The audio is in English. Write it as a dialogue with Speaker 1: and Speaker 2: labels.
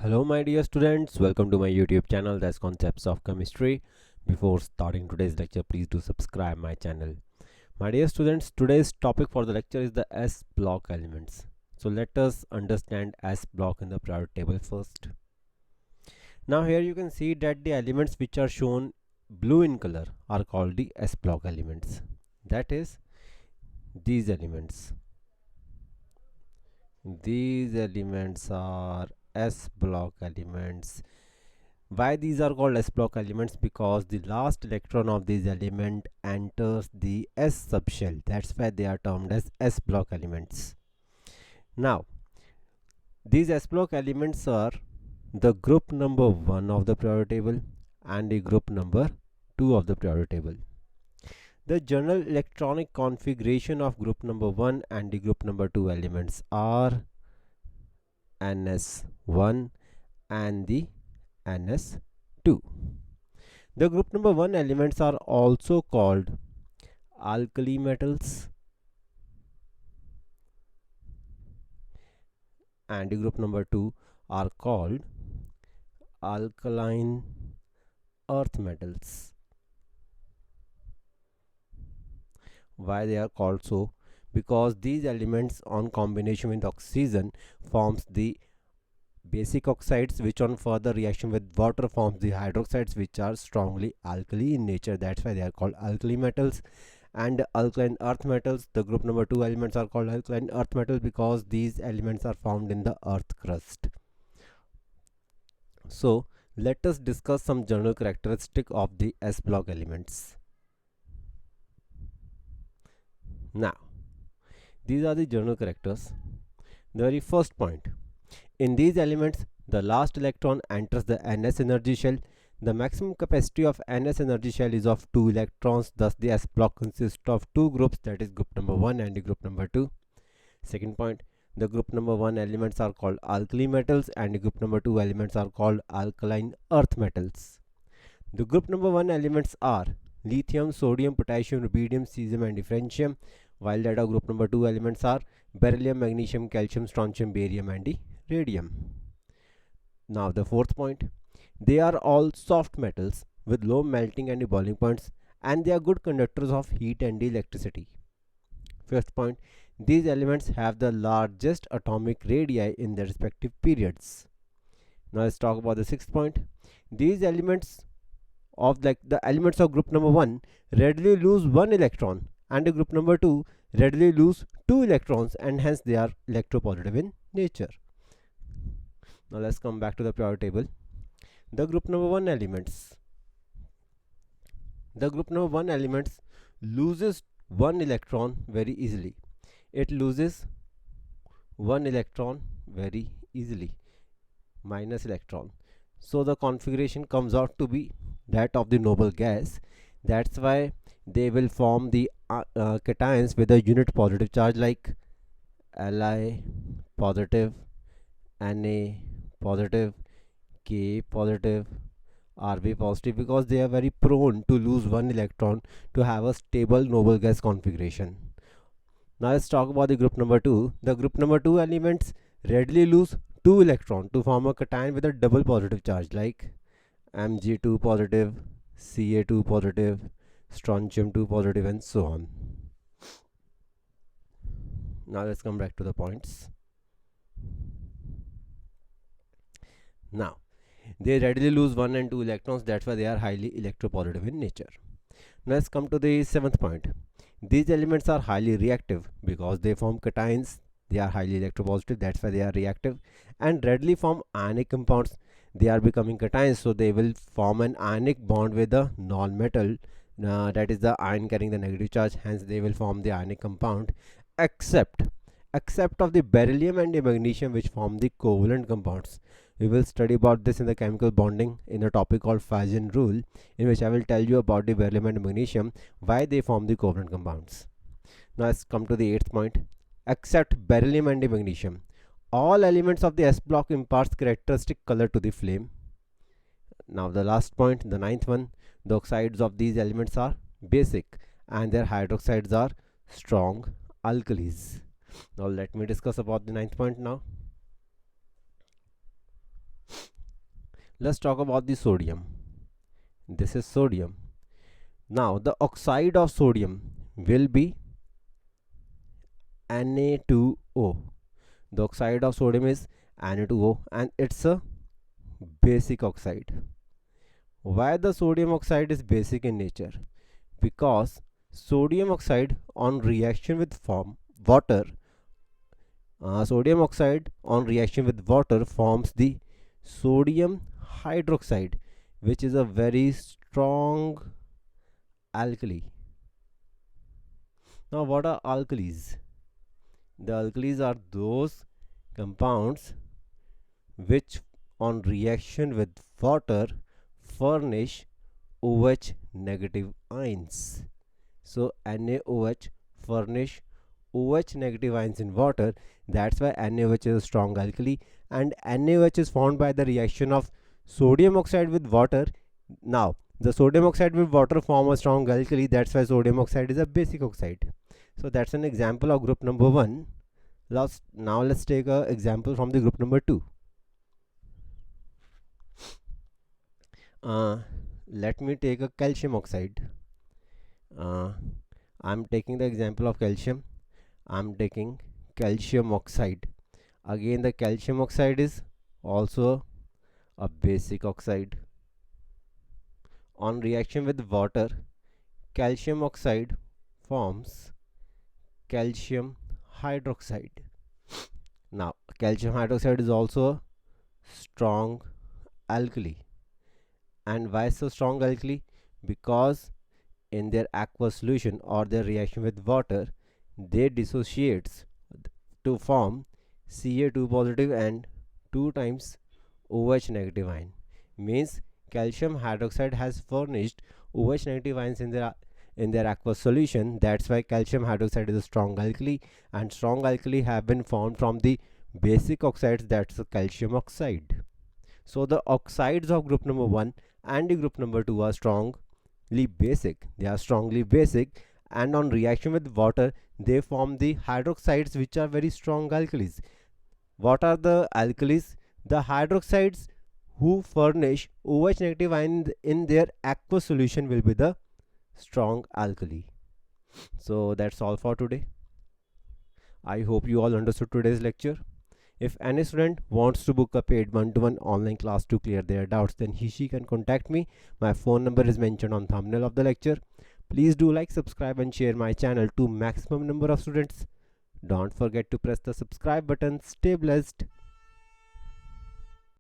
Speaker 1: Hello my dear students, welcome to my YouTube channel, that's Concepts of Chemistry. Before starting today's lecture, please do subscribe my channel. My dear students, today's topic for the lecture is the S block elements. So let us understand S block in the periodic table first. Now here you can see that the elements which are shown blue in color are called the S block elements. That is, these elements. These elements are S block elements. Why these are called S block elements? Because the last electron of this element enters the S subshell. That's why they are termed as S block elements. Now, these S block elements are the group number 1 of the periodic table and the group number 2 of the periodic table. The general electronic configuration of group number 1 and the group number 2 elements are NS1 and the NS2. The group number 1 elements are also called alkali metals and the group number 2 are called alkaline earth metals. Why they are called so? Because these elements on combination with oxygen forms the basic oxides, which on further reaction with water forms the hydroxides, which are strongly alkali in nature. That's why they are called alkali metals. And alkaline earth metals, the group number 2 elements are called alkaline earth metals because these elements are found in the earth crust. So let us discuss some general characteristic of the S block elements. Now, these are the general characters. The very first point, in these elements, the last electron enters the NS energy shell. The maximum capacity of NS energy shell is of 2 electrons. Thus, the S block consists of 2 groups, that is group number 1 and the group number 2. Second point, the group number 1 elements are called alkali metals and the group number 2 elements are called alkaline earth metals. The group number 1 elements are lithium, sodium, potassium, rubidium, cesium and differentium, while that of group number 2 elements are beryllium, magnesium, calcium, strontium, barium and the radium. Now the fourth point, they are all soft metals with low melting and boiling points, and they are good conductors of heat and electricity. Fifth point, these elements have the largest atomic radii in their respective periods. Now let's talk about the sixth point. These elements of the elements of group number 1 readily lose 1 electron and the group number 2 readily lose 2 electrons, and hence they are electropositive in nature. Now let's come back to the periodic table. The group number 1 elements. The group number 1 elements loses 1 electron very easily. It loses 1 electron very easily, minus electron. So the configuration comes out to be that of the noble gas. That's why they will form the cations with a unit positive charge like Li positive, Na positive, K positive, Rb positive, because they are very prone to lose 1 electron to have a stable noble gas configuration. Now let's talk about the group number 2. The group number 2 elements readily lose 2 electrons to form a cation with a double positive charge like Mg2 positive, Ca2 positive, strontium 2 positive and so on. Now let's come back to the points. Now, they readily lose 1 and 2 electrons, that's why they are highly electropositive in nature. Now let's come to the 7th point. These elements are highly reactive because they form cations. They are highly electropositive, that's why they are reactive, and readily form ionic compounds. They are becoming cations, so they will form an ionic bond with the non-metal, that is the ion carrying the negative charge, hence they will form the ionic compound, except of the beryllium and the magnesium, which form the covalent compounds. We will study about this in the chemical bonding in a topic called Fajin rule, in which I will tell you about the beryllium and magnesium, why they form the covalent compounds. Now let's come to the 8th point. Except beryllium and the magnesium, all elements of the S block imparts characteristic color to the flame. Now the last point, the 9th one, the oxides of these elements are basic and their hydroxides are strong alkalis. Now let me discuss about the 9th point now. Let's talk about the sodium. This is sodium. Now the oxide of sodium will be Na2O. The oxide of sodium is Na2O and it's a basic oxide. Why the sodium oxide is basic in nature? Because sodium oxide on reaction with water sodium oxide on reaction with water forms the sodium hydroxide, which is a very strong alkali. Now what are alkalis? The alkalis are those compounds which on reaction with water furnish OH negative ions. So NaOH furnish OH negative ions in water. That's why NaOH is a strong alkali, and NaOH is formed by the reaction of sodium oxide with water. Now the sodium oxide with water form a strong alkali. That's why sodium oxide is a basic oxide. So that's an example of group number 1. Now let's take an example from the group number 2. Let me take a calcium oxide. I'm taking the example of calcium. I'm taking calcium oxide. Again, the calcium oxide is also a basic oxide. On reaction with water, calcium oxide forms calcium hydroxide. Now, calcium hydroxide is also a strong alkali. And why so strong alkali? Because in their aqueous solution or their reaction with water, they dissociates to form Ca2 positive and 2 times OH negative ion. Means calcium hydroxide has furnished OH negative ions in their aqueous solution. That's why calcium hydroxide is a strong alkali, and strong alkali have been formed from the basic oxides, that's the calcium oxide. So the oxides of group number 1 and the group number 2 are strongly basic. They are strongly basic, and on reaction with water they form the hydroxides, which are very strong alkalis. What are the alkalis? The hydroxides who furnish OH negative ion in their aqueous solution will be the strong alkali. So that's all for today. I hope you all understood today's lecture. If any student wants to book a paid one-to-one online class to clear their doubts, then she can contact me. My phone number is mentioned on thumbnail of the lecture. Please do like, subscribe and share my channel to maximum number of students. Don't forget to press the subscribe button. Stay blessed.